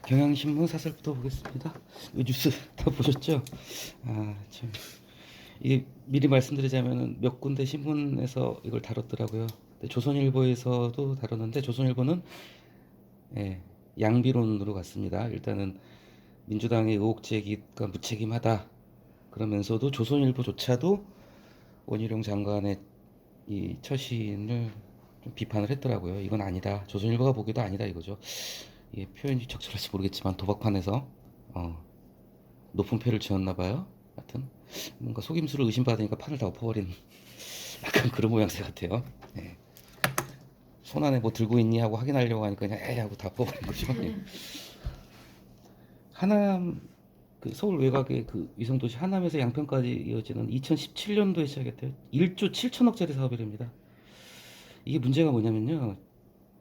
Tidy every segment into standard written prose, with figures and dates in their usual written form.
경향신문 사설부터 보겠습니다. 이 뉴스 다 보셨죠? 참. 이게 미리 말씀드리자면 몇 군데 신문에서 이걸 다뤘더라고요. 근데 조선일보에서도 다뤘는데 조선일보는 예, 양비론으로 갔습니다. 일단은 민주당의 의혹 제기가 무책임하다. 그러면서도 조선일보조차도 원희룡 장관의 이 처신을 좀 비판을 했더라고요. 이건 아니다. 조선일보가 보기도 아니다 이거죠. 이게 표현이 적절할지 모르겠지만 도박판에서 높은 패를 지었나 봐요. 하여튼 뭔가 속임수를 의심받으니까 판을 다 엎어버린 약간 그런 모양새 같아요. 네. 손 안에 뭐 들고 있니 하고 확인하려고 하니까 그냥 에이 하고 다 엎어버린 거죠. 네. 하남 그 서울 외곽의 그 위성도시 하남에서 양평까지 이어지는 2017년도에 시작했대요. 1조 7천억짜리 사업이랍니다. 이게 문제가 뭐냐면요.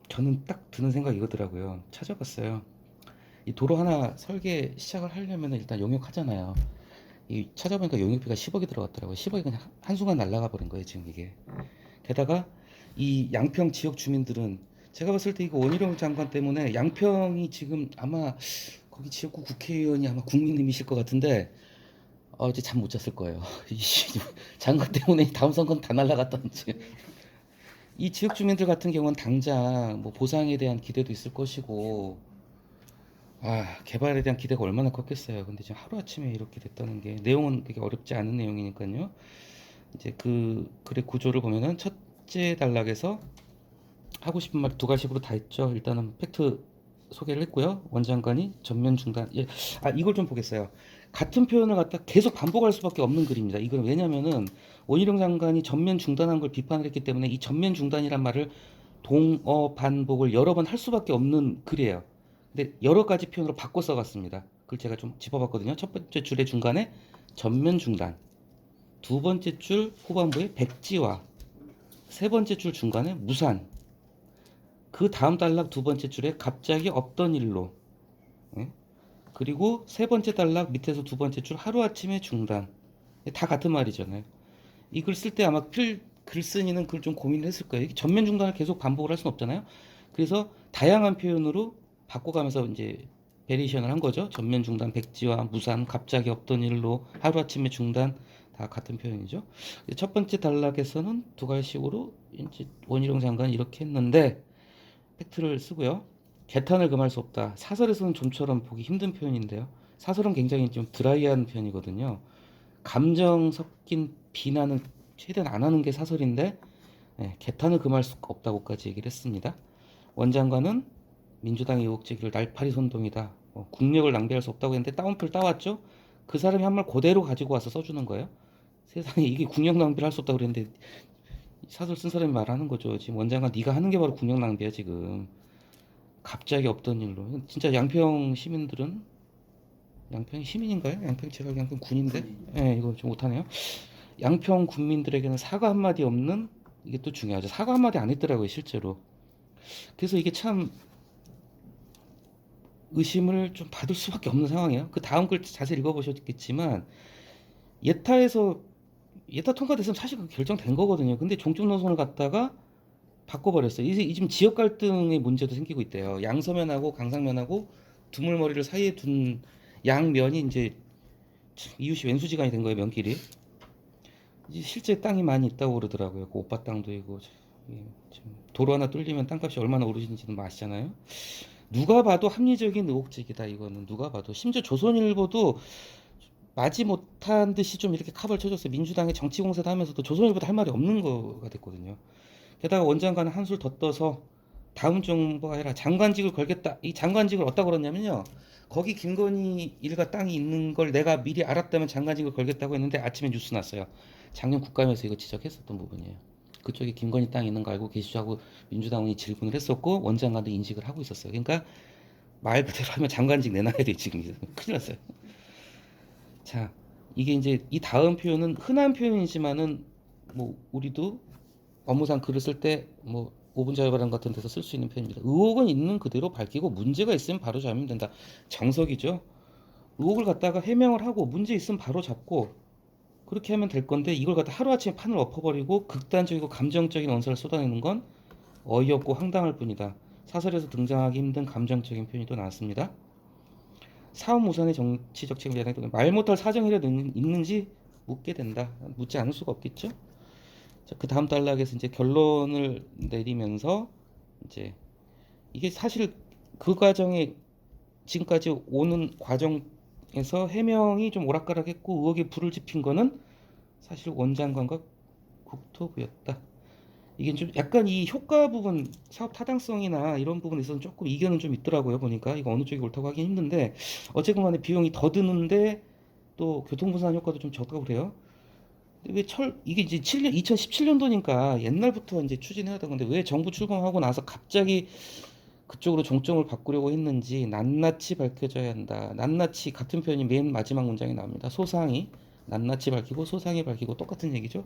저는 딱 드는 생각이 이거더라고요. 찾아봤어요. 이 도로 하나 설계 시작을 하려면 일단 용역하잖아요. 이 찾아보니까 용역비가 10억이 들어갔더라고요. 10억이 그냥 한순간 날아가 버린 거예요, 지금 이게. 게다가 이 양평 지역 주민들은 제가 봤을 때 이거 원희룡 장관 때문에 양평이 지금 아마 거기 지역구 국회의원이 아마 국민님이실 것 같은데 어제 잠 못 잤을 거예요. 이 장관 때문에 다음 선거는 다 날아갔다든지. 이 지역 주민들 같은 경우는 당장 뭐 보상에 대한 기대도 있을 것이고 개발에 대한 기대가 얼마나 컸겠어요. 근데 지금 하루아침에 이렇게 됐다는 게 내용은 되게 어렵지 않은 내용이니까요. 이제 그 글의 구조를 보면은 첫째 단락에서 하고 싶은 말 두 가지로 다 했죠. 일단은 팩트 소개를 했고요. 원장관이 전면 중단. 예. 이걸 좀 보겠어요. 같은 표현을 갖다 계속 반복할 수밖에 없는 글입니다. 이건 왜냐면은 원희룡 장관이 전면 중단한 걸 비판을 했기 때문에 이 전면 중단이란 말을 동어 반복을 여러 번 할 수밖에 없는 글이에요. 근데 여러 가지 표현으로 바꿔 써갔습니다. 그걸 제가 좀 짚어봤거든요. 첫 번째 줄의 중간에 전면 중단, 두 번째 줄 후반부에 백지화, 세 번째 줄 중간에 무산, 그 다음 단락 두 번째 줄에 갑자기 없던 일로, 예? 그리고 세 번째 단락 밑에서 두 번째 줄 하루아침에 중단. 다 같은 말이잖아요. 이 글 쓸 때 아마 글쓴이는 그걸 좀 고민을 했을 거예요. 이게 전면 중단을 계속 반복을 할 수는 없잖아요. 그래서 다양한 표현으로 바꿔가면서 이제 베리에이션을 한 거죠. 전면 중단, 백지화, 무산, 갑자기 없던 일로, 하루아침에 중단, 다 같은 표현이죠. 첫 번째 단락에서는 두 가지식으로 이제 원희룡 장관이 이렇게 했는데 팩트를 쓰고요. 개탄을 금할 수 없다. 사설에서는 좀처럼 보기 힘든 표현인데요. 사설은 굉장히 좀 드라이한 표현이거든요. 감정 섞인 비난은 최대한 안 하는 게 사설인데 개탄을 금할 수 없다고까지 얘기를 했습니다. 원장관은 민주당의 의혹 제기를 날파리 선동이다. 국력을 낭비할 수 없다고 했는데 따옴표를 따왔죠. 그 사람이 한 말 그대로 가지고 와서 써주는 거예요. 세상에 이게 국력 낭비를 할 수 없다고 그랬는데 사설 쓴 사람이 말하는 거죠. 지금 원장관 네가 하는 게 바로 국력 낭비야 지금. 갑자기 없던 일로. 진짜 양평 시민들은 양평이 시민인가요? 양평 제가 양평 군인데. 예, 이거 좀 못하네요. 양평 국민들에게는 사과 한마디 없는 이게 또 중요하죠. 사과 한마디 안 했더라고요, 실제로. 그래서 이게 참 의심을 좀 받을 수밖에 없는 상황이에요. 그 다음 글 자세히 읽어보셨겠지만 예타에서 예타 통과됐으면 사실 결정된 거거든요. 근데 종중 노선을 갖다가 바꿔버렸어요. 이제 지금 지역 갈등의 문제도 생기고 있대요. 양서면하고 강상면하고 두물머리를 사이에 둔 양면이 이제 이웃이 왼수지간이 된 거예요, 면길이. 이제 실제 땅이 많이 있다고 그러더라고요. 그 오빠 땅도 있고. 도로 하나 뚫리면 땅값이 얼마나 오르는지는 아시잖아요. 누가 봐도 합리적인 의혹제기다 이거는 누가 봐도. 심지어 조선일보도 마지 못한 듯이 좀 이렇게 카바를 쳐줬어요. 민주당의 정치공세도 하면서도 조선일보도 할 말이 없는 거가 됐거든요. 게다가 원장관은 한술 더 떠서 다음 정부가 아니라 장관직을 걸겠다. 이 장관직을 어디다 걸었냐면요. 거기 김건희 일가 땅이 있는 걸 내가 미리 알았다면 장관직을 걸겠다고 했는데 아침에 뉴스 났어요. 작년 국감에서 이거 지적했었던 부분이에요. 그쪽에 김건희 땅이 있는 거 알고 계시죠 하고 민주당이 질문을 했었고 원장관도 인식을 하고 있었어요. 그러니까 말 그대로 하면 장관직 내놔야 돼 지금. 큰일 났어요. 자, 이게 이제 이 다음 표현은 흔한 표현이지만은 뭐 우리도 업무상 글을 쓸 때 뭐 5분 자유발언 같은 데서 쓸 수 있는 표현입니다. 의혹은 있는 그대로 밝히고 문제가 있으면 바로 잡으면 된다. 정석이죠. 의혹을 갖다가 해명을 하고 문제 있으면 바로 잡고 그렇게 하면 될 건데 이걸 갖다 하루아침에 판을 엎어버리고 극단적이고 감정적인 언사를 쏟아내는 건 어이없고 황당할 뿐이다. 사설에서 등장하기 힘든 감정적인 표현이 또 나왔습니다. 사업 무산의 정치적 책임 야당이 말 못할 사정이라도 있는지 묻게 된다. 묻지 않을 수가 없겠죠. 자, 그 다음 단락에서 이제 결론을 내리면서 이제 이게 사실 그 과정에 지금까지 오는 과정에서 해명이 좀 오락가락했고 의혹에 불을 지핀 거는 사실 원장관과 국토부였다. 이게 좀 약간 이 효과 부분, 사업 타당성이나 이런 부분에 있어서 조금 이견은 좀 있더라고요. 보니까 이거 어느 쪽이 옳다고 하긴 힘든데 어쨌건 간에 비용이 더 드는데 또 교통분산 효과도 좀 적다고 그래요. 근데 왜 이게 이제 2017년도니까 옛날부터 이제 추진해야 되는데 왜 정부 출범하고 나서 갑자기 그쪽으로 정점을 바꾸려고 했는지 낱낱이 밝혀져야 한다. 낱낱이 같은 표현이 맨 마지막 문장에 나옵니다. 소상히 낱낱이 밝히고 소상히 밝히고 똑같은 얘기죠.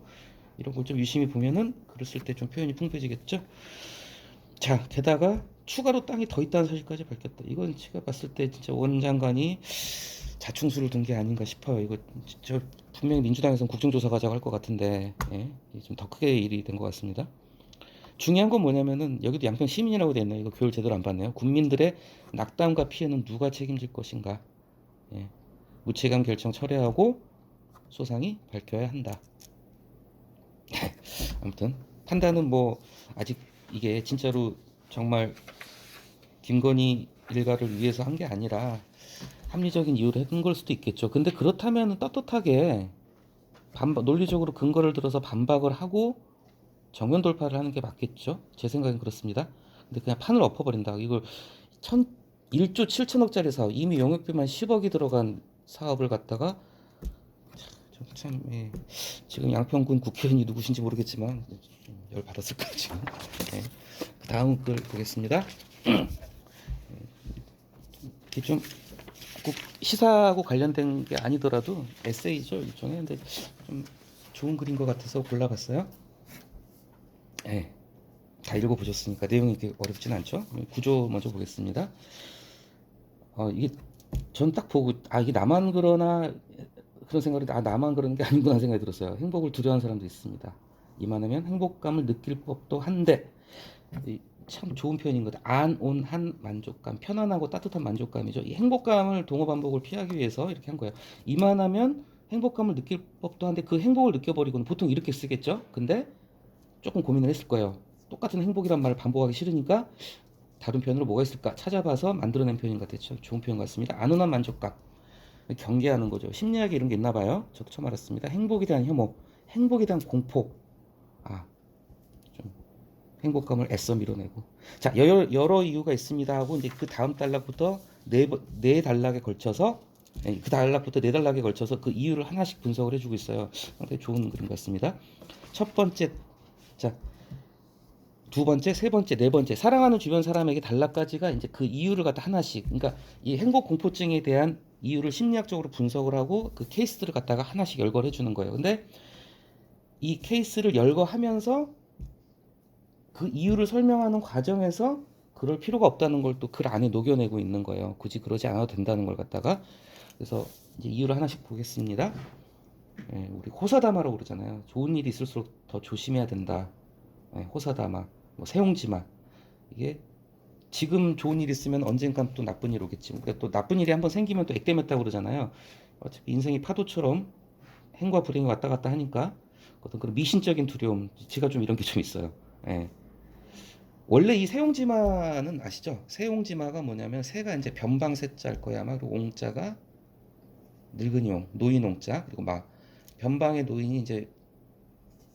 이런 걸 좀 유심히 보면은 글을 쓸 때 좀 표현이 풍부해지겠죠. 자, 게다가 추가로 땅이 더 있다는 사실까지 밝혔다. 이건 제가 봤을 때 진짜 원 장관이 자충수를 둔 게 아닌가 싶어요. 이거 저 분명히 민주당에서는 국정조사 가자고 할 것 같은데 예, 좀 더 크게 일이 된 것 같습니다. 중요한 건 뭐냐면은 여기도 양평 시민이라고 돼 있네요. 이거 교육 제대로 안 받네요. 국민들의 낙담과 피해는 누가 책임질 것인가? 예, 무책임 결정 철회하고 소상히 밝혀야 한다. 아무튼 판단은 뭐 아직 이게 진짜로 정말 김건희 일가를 위해서 한 게 아니라 합리적인 이유로 했던 걸 수도 있겠죠. 근데 그렇다면 떳떳하게 논리적으로 근거를 들어서 반박을 하고 정면 돌파를 하는 게 맞겠죠. 제 생각엔 그렇습니다. 근데 그냥 판을 엎어버린다. 이걸 1조 7천억짜리 사업, 이미 용역비만 10억이 들어간 사업을 갖다가 참, 예. 지금 양평군 국회의원이 누구신지 모르겠지만 열 받았을 거예요 지금. 예. 그 다음 글 보겠습니다. 이게 좀 꼭 시사하고 관련된 게 아니더라도 에세이죠 일종의. 근데 좀 좋은 글인 것 같아서 골라봤어요. 예. 다 읽어보셨으니까 내용이 이렇게 어렵진 않죠. 구조 먼저 보겠습니다. 이게 전 딱 보고 이게 나만 그러나 그런 생각이 나만 그러는 게 아니구나 생각이 들었어요. 행복을 두려워하는 사람도 있습니다. 이만하면 행복감을 느낄 법도 한데 참 좋은 표현인 것 같아요. 안온한 만족감, 편안하고 따뜻한 만족감이죠. 이 행복감을 동어 반복을 피하기 위해서 이렇게 한 거예요. 이만하면 행복감을 느낄 법도 한데 그 행복을 느껴버리고는 보통 이렇게 쓰겠죠. 근데 조금 고민을 했을 거예요. 똑같은 행복이란 말을 반복하기 싫으니까 다른 표현으로 뭐가 있을까 찾아봐서 만들어낸 표현인 것 같아요. 좋은 표현 같습니다. 안온한 만족감. 경계하는 거죠. 심리학에 이런 게 있나 봐요. 저도 처음 알았습니다. 행복에 대한 혐오, 행복에 대한 공포. 좀 행복감을 애써 밀어내고. 자, 여러 이유가 있습니다 하고 이제 그 다음 단락부터 네 단락에 걸쳐서 그 단락부터 네 단락에 걸쳐서 그 이유를 하나씩 분석을 해주고 있어요. 상당히 좋은 그림 같습니다. 첫 번째, 자, 두 번째, 세 번째, 네 번째 사랑하는 주변 사람에게 단락까지가 이제 그 이유를 갖다 하나씩, 그러니까 이 행복 공포증에 대한 이유를 심리학적으로 분석을 하고 그 케이스들을 갖다가 하나씩 열거해 주는 거예요. 근데 이 케이스를 열거하면서 그 이유를 설명하는 과정에서 그럴 필요가 없다는 걸 또 글 안에 녹여내고 있는 거예요. 굳이 그러지 않아도 된다는 걸 갖다가. 그래서 이제 이유를 하나씩 보겠습니다. 예, 우리 호사다마라고 그러잖아요. 좋은 일이 있을수록 더 조심해야 된다. 예, 호사다마, 뭐 세옹지마. 이게 지금 좋은 일 있으면 언젠간 또 나쁜 일 오겠지. 그러니까 또 나쁜 일이 한번 생기면 또 액땜했다고 그러잖아요. 어차피 인생이 파도처럼 행과 불행이 왔다 갔다 하니까 어떤 그런 미신적인 두려움, 제가 좀 이런 게 좀 있어요. 예. 원래 이 세옹지마는 아시죠? 세옹지마가 뭐냐면 새가 이제 변방새자일 거야 아마. 그리고 옹자가 늙은이옹, 노인옹자. 그리고 막 변방의 노인이 이제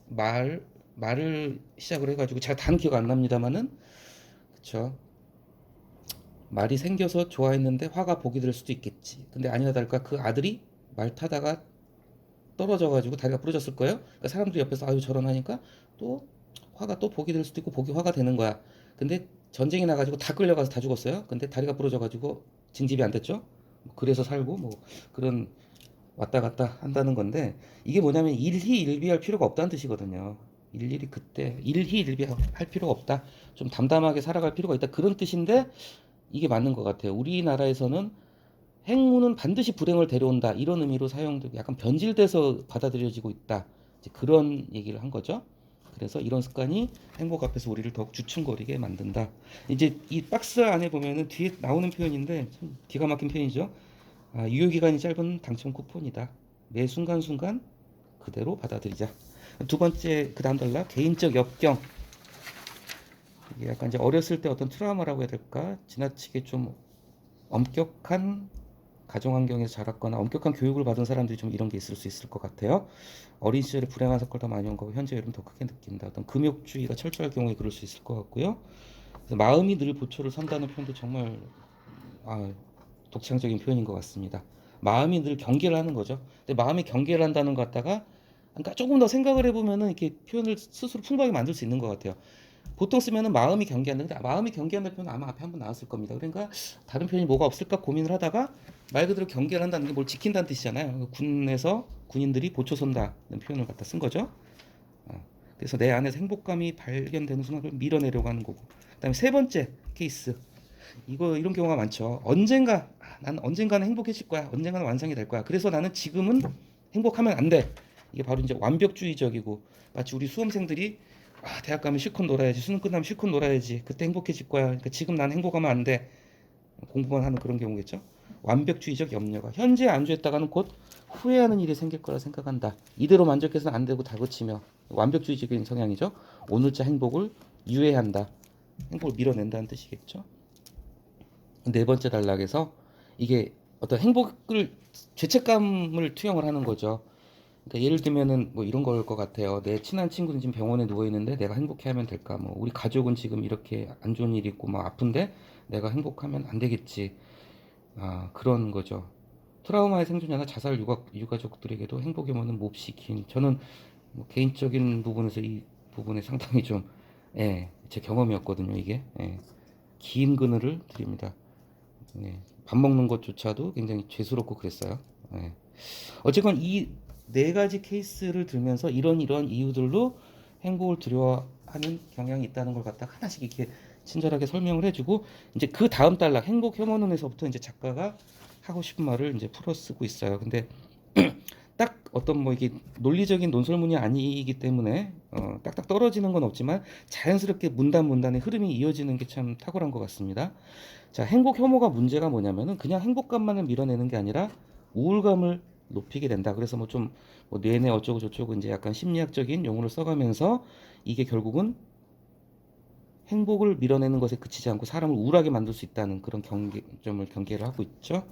말을 시작으로 해가지고 제가 단 기억 안 납니다만은 그쵸. 말이 생겨서 좋아했는데 화가 복이 될 수도 있겠지. 근데 아니나 다를까 그 아들이 말 타다가 떨어져가지고 다리가 부러졌을 거예요. 그러니까 사람들이 옆에서 아유 저런 하니까 또 화가 또 복이 될 수도 있고 복이 화가 되는 거야. 근데 전쟁이 나가지고 다 끌려가서 다 죽었어요. 근데 다리가 부러져가지고 징집이 안 됐죠. 그래서 살고 뭐 그런 왔다 갔다 한다는 건데 이게 뭐냐면 일희일비할 필요가 없다는 뜻이거든요. 일일이 그때 일희일비할 필요가 없다. 좀 담담하게 살아갈 필요가 있다. 그런 뜻인데 이게 맞는 것 같아요. 우리나라에서는 행운은 반드시 불행을 데려온다. 이런 의미로 사용되고 약간 변질돼서 받아들여지고 있다. 이제 그런 얘기를 한 거죠. 그래서 이런 습관이 행복 앞에서 우리를 더욱 주춤거리게 만든다. 이제 이 박스 안에 보면은 뒤에 나오는 표현인데 참 기가 막힌 표현이죠. 유효기간이 짧은 당첨 쿠폰이다. 매 순간순간 그대로 받아들이자. 두 번째 그 다음 달라 개인적 역경. 이게 약간 이제 어렸을 때 어떤 트라우마라고 해야 될까? 지나치게 좀 엄격한 가정 환경에서 자랐거나 엄격한 교육을 받은 사람들이 좀 이런 게 있을 수 있을 것 같아요. 어린 시절에 불행한 사건 더 많이 온 거고 현재 여름 더 크게 느낀다. 어떤 금욕주의가 철저할 경우에 그럴 수 있을 것 같고요. 그래서 마음이 늘 보초를 선다는 표현도 정말 아, 독창적인 표현인 것 같습니다. 마음이 늘 경계를 하는 거죠. 근데 마음이 경계를 한다는 것 같다가 그러니까 조금 더 생각을 해보면은 이렇게 표현을 스스로 풍부하게 만들 수 있는 것 같아요. 보통 쓰면은 마음이 경계한다. 근데 마음이 경계한다는 표현은 아마 앞에 한번 나왔을 겁니다. 그러니까 다른 표현이 뭐가 없을까 고민을 하다가 말 그대로 경계를 한다는 게 뭘 지킨다는 뜻이잖아요. 군에서 군인들이 보초 선다는 표현을 갖다 쓴 거죠. 그래서 내 안에서 행복감이 발견되는 순간 그걸 밀어내려고 하는 거고. 그다음에 세 번째 케이스. 이거 이런 경우가 많죠. 난 언젠가는 행복해질 거야. 언젠가는 완성이 될 거야. 그래서 나는 지금은 행복하면 안 돼. 이게 바로 이제 완벽주의적이고 마치 우리 수험생들이 대학 가면 실컷 놀아야지. 수능 끝나면 실컷 놀아야지. 그때 행복해질 거야. 그러니까 지금 난 행복하면 안 돼. 공부만 하는 그런 경우겠죠. 완벽주의적 염려가 현재 안주했다가는 곧 후회하는 일이 생길 거라 생각한다. 이대로 만족해서는 안 되고 다그치며 완벽주의적인 성향이죠. 오늘자 행복을 유예한다. 행복을 밀어낸다는 뜻이겠죠. 네 번째 단락에서 이게 어떤 행복을 죄책감을 투영을 하는 거죠. 그러니까 예를 들면은 뭐 이런 걸 것 같아요. 내 친한 친구는 지금 병원에 누워 있는데 내가 행복해하면 될까? 뭐 우리 가족은 지금 이렇게 안 좋은 일이 있고 막 아픈데 내가 행복하면 안 되겠지. 그런 거죠. 트라우마의 생존자나 자살 유가족들에게도 행복의 문은 몹시 긴. 저는 뭐 개인적인 부분에서 이 부분에 상당히 좀, 제 경험이었거든요. 이게 긴 그늘을 드립니다. 밥 먹는 것조차도 굉장히 죄스럽고 그랬어요. 어쨌건 이 네 가지 케이스를 들면서 이런 이유들로 행복을 두려워하는 경향이 있다는 걸 갖다 하나씩 이렇게 친절하게 설명을 해주고 이제 그 다음 단락 행복 혐오론에서부터 이제 작가가 하고 싶은 말을 이제 풀어 쓰고 있어요. 근데 딱 어떤 뭐 이게 논리적인 논설문이 아니기 때문에 딱딱 떨어지는 건 없지만 자연스럽게 문단의 흐름이 이어지는 게 참 탁월한 것 같습니다. 자, 행복 혐오가 문제가 뭐냐면은 그냥 행복감만을 밀어내는 게 아니라 우울감을 높이게 된다. 그래서 뭐 뇌내 어쩌고 저쩌고 이제 약간 심리학적인 용어를 써가면서 이게 결국은 행복을 밀어내는 것에 그치지 않고 사람을 우울하게 만들 수 있다는 그런 경계를 하고 있죠.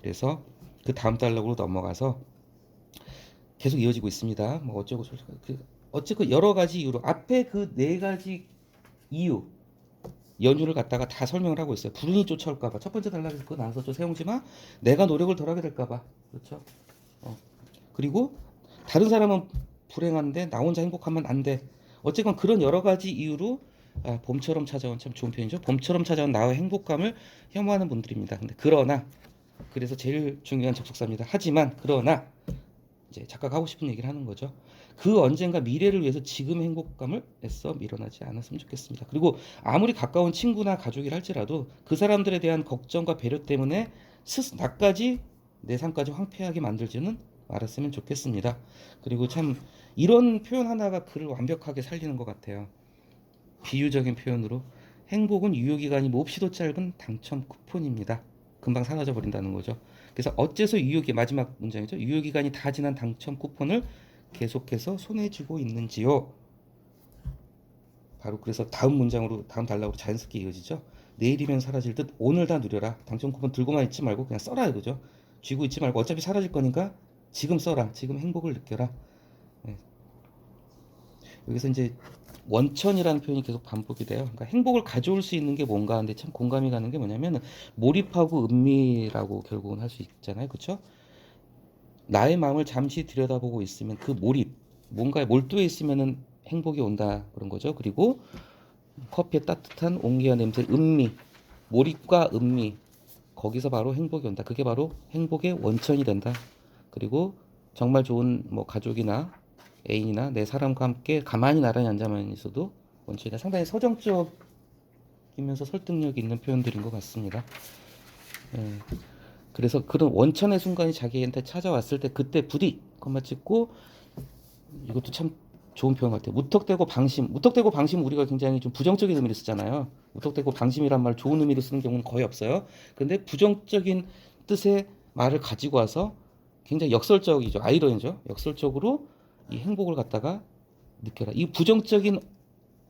그래서 그 다음 단락으로 넘어가서 계속 이어지고 있습니다. 뭐 어쩌고 저쩌고 어쨌든 여러 가지 이유로 앞에 그 네 가지 이유 연유를 갖다가 다 설명을 하고 있어요. 불운이 쫓아올까봐 첫 번째 단락에서 그거 나왔었죠. 세용지마 내가 노력을 덜하게 될까봐 그렇죠. 그리고 다른 사람은 불행한데 나 혼자 행복하면 안 돼. 어쨌건 그런 여러 가지 이유로 봄처럼 찾아온 참 좋은 표현이죠. 봄처럼 찾아온 나의 행복감을 혐오하는 분들입니다. 근데 그러나 그래서 제일 중요한 접속사입니다. 하지만 그러나 이제 작가가 하고 싶은 얘기를 하는 거죠. 그 언젠가 미래를 위해서 지금의 행복감을 애써 밀어나지 않았으면 좋겠습니다. 그리고 아무리 가까운 친구나 가족이라 할지라도 그 사람들에 대한 걱정과 배려 때문에 나까지 내 삶까지 황폐하게 만들지는 말았으면 좋겠습니다. 그리고 참 이런 표현 하나가 글을 완벽하게 살리는 것 같아요. 비유적인 표현으로 행복은 유효기간이 몹시도 짧은 당첨 쿠폰입니다. 금방 사라져 버린다는 거죠. 그래서 어째서 마지막 문장이죠. 유효기간이 다 지난 당첨 쿠폰을 계속해서 손에 쥐고 있는지요. 바로 그래서 다음 단락으로 자연스럽게 이어지죠. 내일이면 사라질 듯 오늘 다 누려라. 당첨 쿠폰 들고만 있지 말고 그냥 써라 이거죠. 쥐고 있지 말고 어차피 사라질 거니까 지금 써라. 지금 행복을 느껴라. 여기서 이제 원천이라는 표현이 계속 반복이 돼요. 그러니까 행복을 가져올 수 있는 게 뭔가 하는데 참 공감이 가는 게 뭐냐면 몰입하고 은밀하고 결국은 할 수 있잖아요. 그렇죠? 나의 마음을 잠시 들여다보고 있으면 그 뭔가에 몰두해 있으면은 행복이 온다 그런 거죠. 그리고 커피의 따뜻한 온기와 냄새, 몰입과 은미, 거기서 바로 행복이 온다. 그게 바로 행복의 원천이 된다. 그리고 정말 좋은 뭐 가족이나 애인이나 내 사람과 함께 가만히 나란히 앉아만 있어도 원천이다. 상당히 서정적이면서 설득력 있는 표현들인 것 같습니다. 그래서 그런 원천의 순간이 자기한테 찾아왔을 때 그때 부디 콤마 찍고 이것도 참 좋은 표현 같아요. 무턱대고 방심 우리가 굉장히 좀 부정적인 의미를 쓰잖아요. 무턱대고 방심이란 말 좋은 의미로 쓰는 경우는 거의 없어요. 근데 부정적인 뜻의 말을 가지고 와서 굉장히 역설적이죠. 아이러니죠. 역설적으로 이 행복을 갖다가 느껴라. 이 부정적인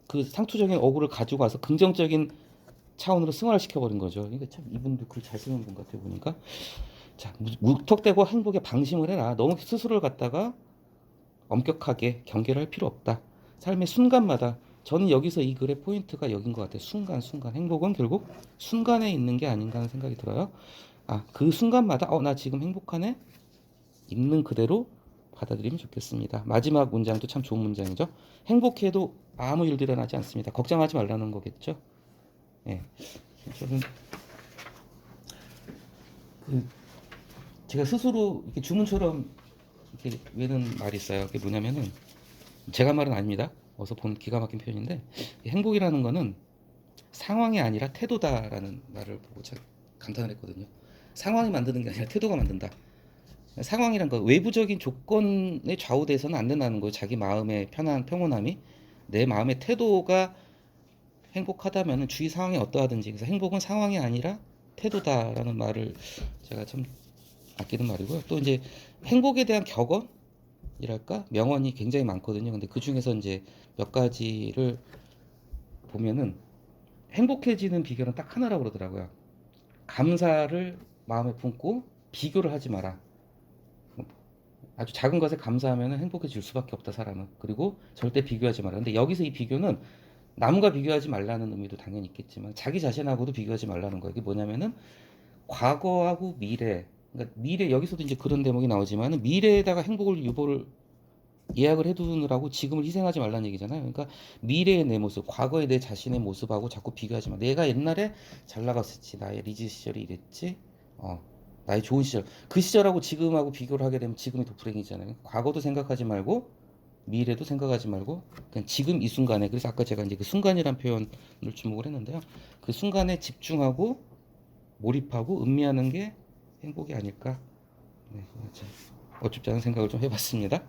그 상투적인 어구를 가지고 와서 긍정적인 차원으로 승화를 시켜버린 거죠. 그러니까 참 이분도 글 잘 쓰는 분 같아 보니까. 자, 무턱대고 행복에 방심을 해라. 너무 스스로를 갖다가 엄격하게 경계를 할 필요 없다. 삶의 순간마다 저는 여기서 이 글의 포인트가 여긴 것 같아요. 순간 행복은 결국 순간에 있는 게 아닌가 하는 생각이 들어요. 아, 그 순간마다 나 지금 행복하네. 있는 그대로 받아들이면 좋겠습니다. 마지막 문장도 참 좋은 문장이죠. 행복해도 아무 일도 일어나지 않습니다. 걱정하지 말라는 거겠죠. 예. 저는 그 제가 스스로 이렇게 주문처럼 이렇게 외는 말이 있어요. 그게 뭐냐면은 제가 말은 아닙니다. 어서 본 기가 막힌 표현인데 행복이라는 거는 상황이 아니라 태도다라는 말을 보고 제가 감탄을 했거든요. 상황이 만드는 게 아니라 태도가 만든다. 상황이란 거 외부적인 조건에 좌우돼서는 안 된다는 거예요. 자기 마음의 편안 평온함이 내 마음의 태도가 행복하다면 주위 상황이 어떠하든지 그래서 행복은 상황이 아니라 태도다라는 말을 제가 참 아끼는 말이고요. 또 이제 행복에 대한 격언이랄까 명언이 굉장히 많거든요. 근데 그 중에서 이제 몇 가지를 보면은 행복해지는 비결은 딱 하나라고 그러더라고요. 감사를 마음에 품고 비교를 하지 마라. 아주 작은 것에 감사하면 행복해질 수밖에 없다 사람은. 그리고 절대 비교하지 마라. 근데 여기서 이 비교는 남과 비교하지 말라는 의미도 당연히 있겠지만 자기 자신하고도 비교하지 말라는 거예요. 이게 뭐냐면은 과거하고 미래. 그러니까 미래 여기서도 이제 그런 대목이 나오지만 미래에다가 행복을 유보를 예약을 해두느라고 지금을 희생하지 말라는 얘기잖아요. 그러니까 미래의 내 모습, 과거의 내 자신의 모습하고 자꾸 비교하지 마. 내가 옛날에 잘 나갔었지. 나의 리즈 시절이 이랬지. 나의 좋은 시절. 그 시절하고 지금하고 비교를 하게 되면 지금이 더 불행이잖아요. 과거도 생각하지 말고 미래도 생각하지 말고 그냥 지금 이 순간에. 그래서 아까 제가 이제 그 순간이란 표현을 주목을 했는데요. 그 순간에 집중하고 몰입하고 음미하는 게 행복이 아닐까. 네, 어줍지 않은 생각을 좀 해봤습니다.